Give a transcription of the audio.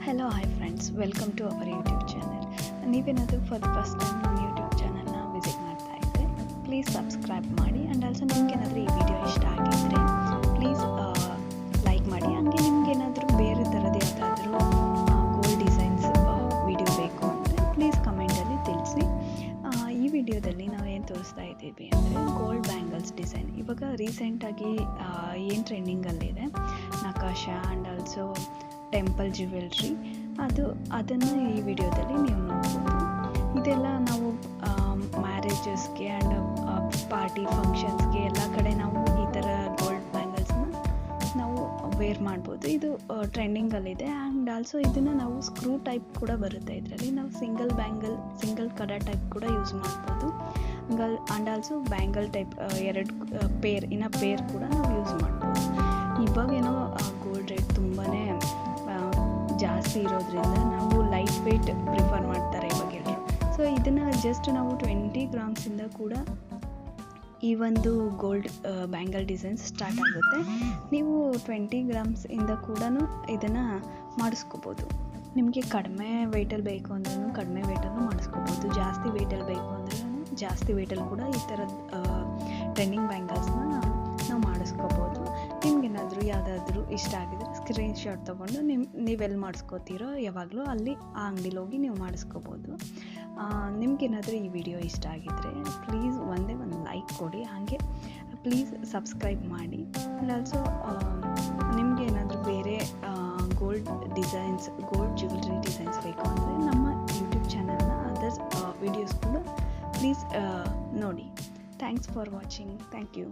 Hello hi friends, welcome to our YouTube channel. ನೀವೇನಾದರೂ for the first time ನಮ್ಮ YouTube ಚಾನಲ್ನ visit ಮಾಡ್ತಾ ಇದ್ದರೆ ಪ್ಲೀಸ್ ಸಬ್ಸ್ಕ್ರೈಬ್ ಮಾಡಿ. ಆ್ಯಂಡ್ ಆಲ್ಸೋ ನಿಮ್ಗೇನಾದರೂ ಈ ವಿಡಿಯೋ ಇಷ್ಟ ಆಗಿದ್ದರೆ ಪ್ಲೀಸ್ ಲೈಕ್ ಮಾಡಿ. ಹಂಗೆ ನಿಮ್ಗೇನಾದರೂ ಬೇರೆ ಥರದ ಯಾವುದಾದ್ರೂ ಗೋಲ್ಡ್ ಡಿಸೈನ್ಸ್ ವಿಡಿಯೋ ಬೇಕು ಅಂದರೆ ಪ್ಲೀಸ್ ಕಮೆಂಟಲ್ಲಿ ತಿಳಿಸಿ. ಈ ವಿಡಿಯೋದಲ್ಲಿ ನಾವು ಏನು ತೋರಿಸ್ತಾ ಇದ್ದೀವಿ ಅಂದರೆ ಗೋಲ್ಡ್ ಬ್ಯಾಂಗಲ್ಸ್ ಡಿಸೈನ್. ಇವಾಗ ರೀಸೆಂಟಾಗಿ ಏನು ಟ್ರೆಂಡಿಂಗಲ್ಲಿದೆ ನಕಾಶ ಆ್ಯಂಡ್ ಆಲ್ಸೋ ಟೆಂಪಲ್ ಜ್ಯುವೆಲ್ರಿ, ಅದನ್ನು ಈ ವಿಡಿಯೋದಲ್ಲಿ ನೀವು ನೋಡ್ಬೋದು. ಇದೆಲ್ಲ ನಾವು ಮ್ಯಾರೇಜಸ್ಗೆ ಆ್ಯಂಡ್ ಪಾರ್ಟಿ ಫಂಕ್ಷನ್ಸ್ಗೆ ಎಲ್ಲ ಕಡೆ ನಾವು ಈ ಥರ ಗೋಲ್ಡ್ ಬ್ಯಾಂಗಲ್ಸ್ನ ನಾವು ವೇರ್ ಮಾಡ್ಬೋದು. ಇದು ಟ್ರೆಂಡಿಂಗಲ್ಲಿದೆ. ಆ್ಯಂಡ್ ಆಲ್ಸೋ ಇದನ್ನು ನಾವು ಸ್ಕ್ರೂ ಟೈಪ್ ಕೂಡ ಬರುತ್ತೆ. ಇದರಲ್ಲಿ ನಾವು ಸಿಂಗಲ್ ಕಡ ಟೈಪ್ ಕೂಡ ಯೂಸ್ ಮಾಡ್ಬೋದು. ಆ್ಯಂಡ್ ಆಲ್ಸೋ ಬ್ಯಾಂಗಲ್ ಟೈಪ್ ಎರಡು ಪೇರ್ ಕೂಡ ನಾವು ಯೂಸ್ ಮಾಡ್ಬೋದು. ಇವಾಗೇನೋ ಗೋಲ್ಡ್ ರೇಟ್ ತುಂಬಾ ಜಾಸ್ತಿ ಇರೋದ್ರಿಂದ ನಾವು ಲೈಟ್ ವೆಯ್ಟ್ ಪ್ರಿಫರ್ ಮಾಡ್ತಾರೆ ಇವಾಗ ಎಲ್ಲರೂ. ಸೊ ಇದನ್ನು ಜಸ್ಟ್ ನಾವು 20 ಗ್ರಾಮ್ಸಿಂದ ಕೂಡ ಈ ಒಂದು ಗೋಲ್ಡ್ ಬ್ಯಾಂಗಲ್ ಡಿಸೈನ್ಸ್ ಸ್ಟಾರ್ಟ್ ಆಗುತ್ತೆ. ನೀವು 20 ಗ್ರಾಮ್ಸಿಂದ ಕೂಡ ಇದನ್ನು ಮಾಡಿಸ್ಕೋಬೋದು. ನಿಮಗೆ ಕಡಿಮೆ ವೆಯ್ಟಲ್ಲಿ ಬೇಕು ಅಂದ್ರೂ ಕಡಿಮೆ ವೆಯ್ಟಲ್ಲೂ ಮಾಡಿಸ್ಕೋಬೋದು. ಜಾಸ್ತಿ ವೆಯ್ಟಲ್ಲಿ ಬೇಕು ಅಂದ್ರೂ ಜಾಸ್ತಿ ವೆಯ್ಟಲ್ಲಿ ಕೂಡ ಈ ಥರದ ಟ್ರೆಂಡಿಂಗ್ ಬ್ಯಾಂಗಲ್ಸ್ನ ನಾವು ಮಾಡಿಸ್ಕೋಬೋದು. ನಿಮ್ಗೇನಾದರೂ ಯಾವುದಾದ್ರೂ ಇಷ್ಟ ಆಗಿದ್ರೆ ಸ್ಕ್ರೀನ್ಶಾಟ್ ತೊಗೊಂಡು ನೀವೆಲ್ಲಿ ಮಾಡಿಸ್ಕೋತೀರೋ ಯಾವಾಗಲೂ ಅಲ್ಲಿ ಆ ಅಂಗಡಿಲಿ ಹೋಗಿ ನೀವು ಮಾಡಿಸ್ಕೋಬೋದು. ನಿಮ್ಗೇನಾದರೂ ಈ ವಿಡಿಯೋ ಇಷ್ಟ ಆಗಿದ್ದರೆ ಪ್ಲೀಸ್ ಒಂದೇ ಒಂದು ಲೈಕ್ ಕೊಡಿ. ಹಾಗೆ ಪ್ಲೀಸ್ ಸಬ್ಸ್ಕ್ರೈಬ್ ಮಾಡಿ. ಆ್ಯಂಡ್ ಆಲ್ಸೋ ನಿಮ್ಗೇನಾದರೂ ಬೇರೆ ಗೋಲ್ಡ್ ಜ್ಯುವೆಲ್ರಿ ಡಿಸೈನ್ಸ್ ಬೇಕು ಅಂದರೆ ನಮ್ಮ ಯೂಟ್ಯೂಬ್ ಚಾನಲ್ನ ಅದರ್ಸ್ ವಿಡಿಯೋಸ್ ಕೂಡ ಪ್ಲೀಸ್ ನೋಡಿ. Thanks for watching. Thank you.